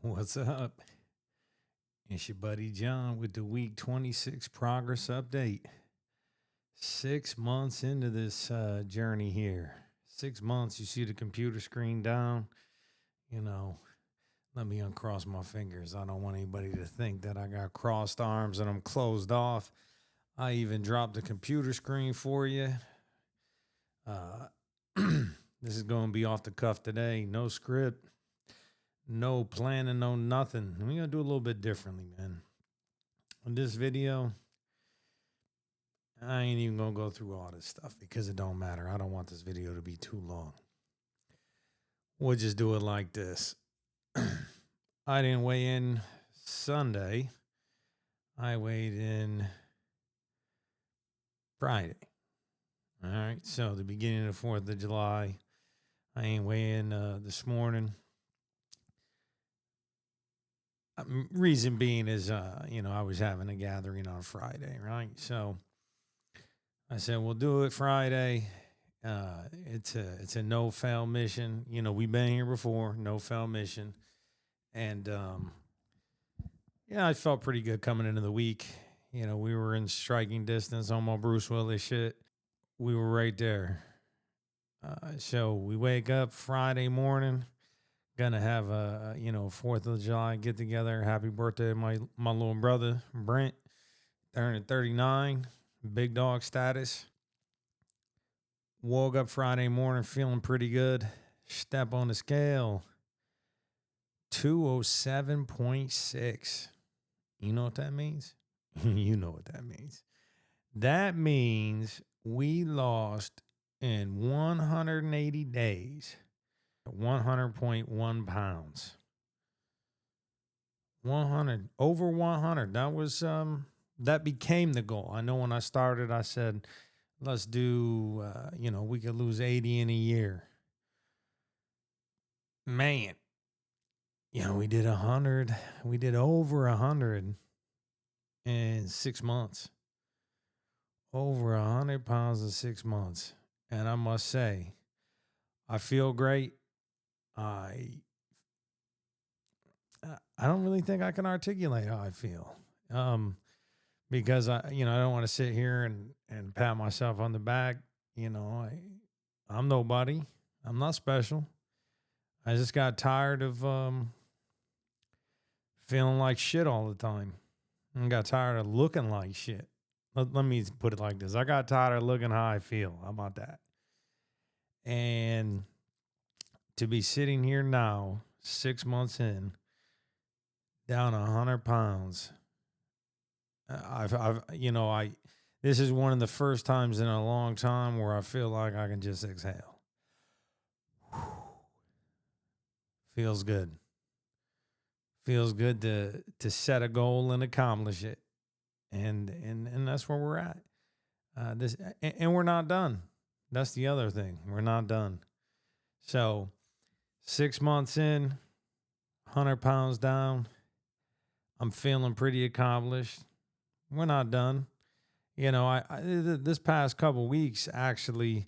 What's up? It's your buddy John with the week 26 progress update. 6 months into this journey here. 6 months, you see the computer screen down. Let me uncross my fingers. I don't want anybody to think that I got crossed arms and I'm closed off. I even dropped the computer screen for you. This is going to be off the cuff today. No script. No planning, no nothing. We're going to do a little bit differently, man. In this video, I ain't even going to go through all this stuff because it don't matter. I don't want this video to be too long. We'll just do it like this. I didn't weigh in Sunday. I weighed in Friday. All right. So the beginning of the 4th of July, I ain't weighing this morning. Reason being is, I was having a gathering on Friday, right? So I said, we'll do it Friday. It's a no-fail mission. We've been here before, no-fail mission. And, I felt pretty good coming into the week. We were in striking distance on my Bruce Willis shit. We were right there. So we wake up Friday morning. Gonna have a 4th of July get together. Happy birthday to my little brother Brent, turning 39, big dog status. Woke up Friday morning feeling pretty good. Step on the scale, 207.6. You know what that means? You know what that means. That means we lost in 180 days. 100.1 pounds. 100, over 100. That was, that became the goal. I know when I started, I said, let's do, we could lose 80 in a year. Man, we did 100. We did over 100 in 6 months. Over 100 pounds in 6 months. And I must say, I feel great. I don't really think I can articulate how I feel, because I don't want to sit here and pat myself on the back. I'm nobody. I'm not special. I just got tired of feeling like shit all the time. I got tired of looking like shit. Let me put it like this. I got tired of looking how I feel. How about that? And to be sitting here now, 6 months in, down 100 pounds. This is one of the first times in a long time where I feel like I can just exhale. Feels good. Feels good to set a goal and accomplish it. And that's where we're at. And we're not done. That's the other thing. We're not done. So 6 months in, 100 pounds down. I'm feeling pretty accomplished. We're not done. This past couple weeks actually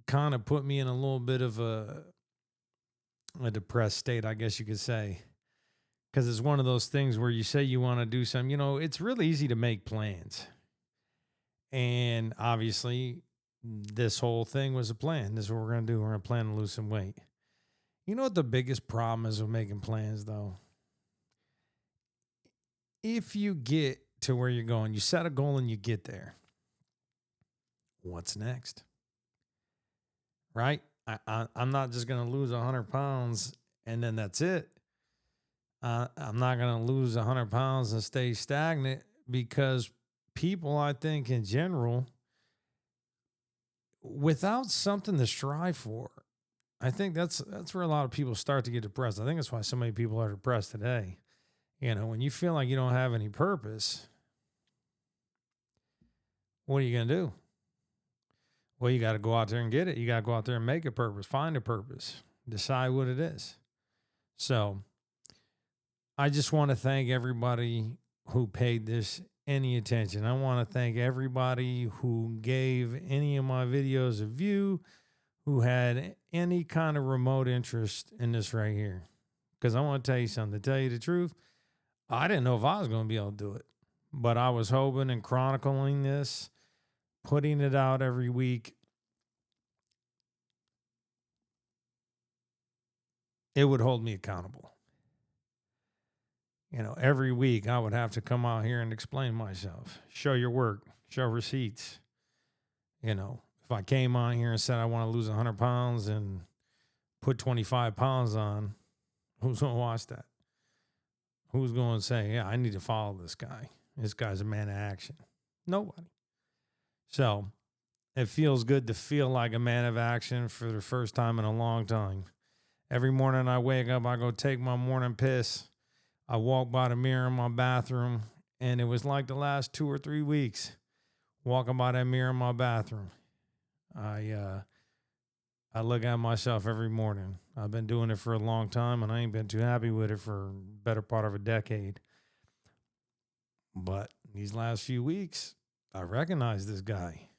kind of put me in a little bit of a depressed state, I guess you could say. Because it's one of those things where you say you want to do something. It's really easy to make plans. And obviously, this whole thing was a plan. This is what we're going to do. We're going to plan to lose some weight. You know what the biggest problem is with making plans, though? If you get to where you're going, you set a goal and you get there. What's next? Right? I'm not just going to lose 100 pounds and then that's it. I'm not going to lose 100 pounds and stay stagnant, because people, I think in general, without something to strive for, I think that's where a lot of people start to get depressed. I think that's why so many people are depressed today. When you feel like you don't have any purpose, what are you going to do? Well, you got to go out there and get it. You got to go out there and make a purpose, find a purpose, decide what it is. So I just want to thank everybody who paid this any attention. I want to thank everybody who gave any of my videos a view, who had any kind of remote interest in this right here. Because I want to tell you something. To tell you the truth, I didn't know if I was going to be able to do it. But I was hoping and chronicling this, putting it out every week. It would hold me accountable. Every week I would have to come out here and explain myself, show your work, show receipts. If I came on here and said I want to lose 100 pounds and put 25 pounds on, who's going to watch that? Who's going to say, yeah, I need to follow this guy? This guy's a man of action. Nobody. So it feels good to feel like a man of action for the first time in a long time. Every morning I wake up, I go take my morning piss. I walk by the mirror in my bathroom, and it was like the last 2 or 3 weeks walking by that mirror in my bathroom. I look at myself every morning. I've been doing it for a long time, and I ain't been too happy with it for the better part of a decade. But these last few weeks, I recognize this guy.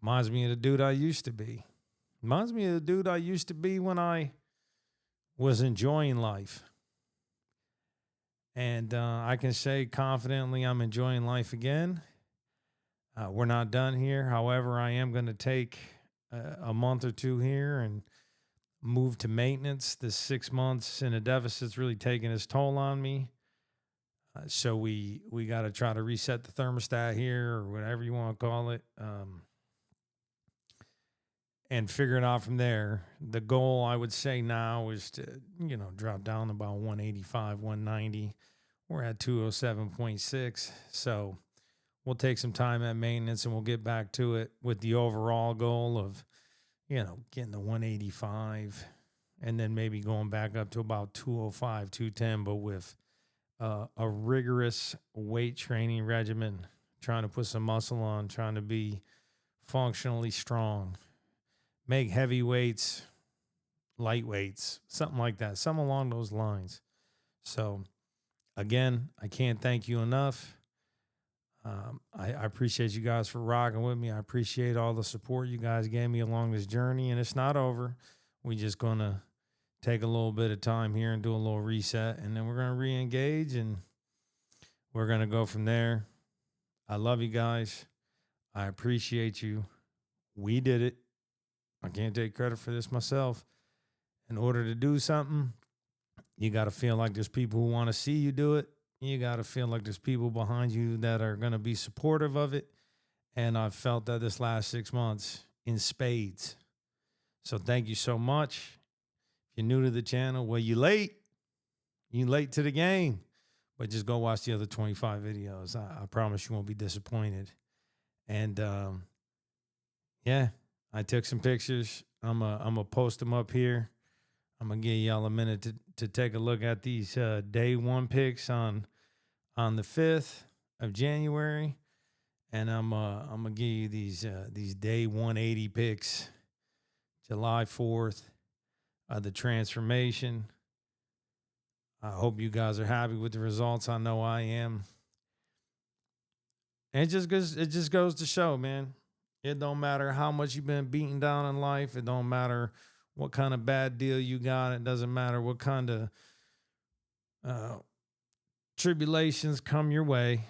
Reminds me of the dude I used to be. Reminds me of the dude I used to be when I was enjoying life. And I can say confidently I'm enjoying life again. We're not done here. However, I am going to take a month or two here and move to maintenance. This 6 months in a deficit's really taking its toll on me. So we got to try to reset the thermostat here, or whatever you want to call it, and figure it out from there. The goal, I would say now, is to drop down to about 185, 190. We're at 207.6. So we'll take some time at maintenance and we'll get back to it with the overall goal of, getting to 185 and then maybe going back up to about 205, 210, but with a rigorous weight training regimen, trying to put some muscle on, trying to be functionally strong, make heavy weights, light weights, something like that, something along those lines. So again, I can't thank you enough. I appreciate you guys for rocking with me. I appreciate all the support you guys gave me along this journey, and it's not over. We're just going to take a little bit of time here and do a little reset, and then we're going to re-engage, and we're going to go from there. I love you guys. I appreciate you. We did it. I can't take credit for this myself. In order to do something, you got to feel like there's people who want to see you do it. You got to feel like there's people behind you that are going to be supportive of it. And I've felt that this last 6 months in spades. So thank you so much. If you're new to the channel, well, you late. You late to the game. But just go watch the other 25 videos. I promise you won't be disappointed. And yeah, I took some pictures. I'm a post them up here. I'm going to give y'all a minute to take a look at these day one pics on the 5th of January. And I'm going to give you these day 180 pics, July 4th, the transformation. I hope you guys are happy with the results. I know I am. And it just goes to show, man. It don't matter how much you've been beaten down in life. It don't matter what kind of bad deal you got. It doesn't matter what kind of tribulations come your way.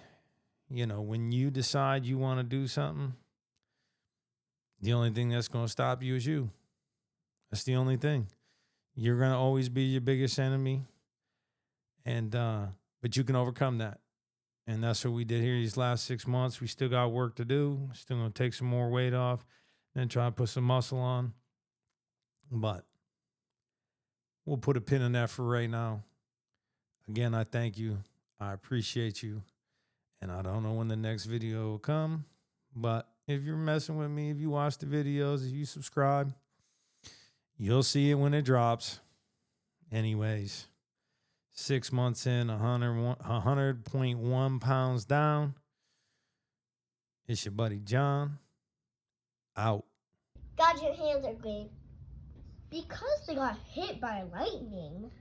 When you decide you want to do something, the only thing that's going to stop you is you. That's the only thing. You're going to always be your biggest enemy. And but you can overcome that. And that's what we did here these last 6 months. We still got work to do. Still going to take some more weight off, then try to put some muscle on. But we'll put a pin in that for right now. Again, I thank you. I appreciate you. And I don't know when the next video will come. But if you're messing with me, if you watch the videos, if you subscribe, you'll see it when it drops. Anyways, 6 months in, 100.1 pounds down. It's your buddy John. Out. God, your hands are green. Because they got hit by lightning.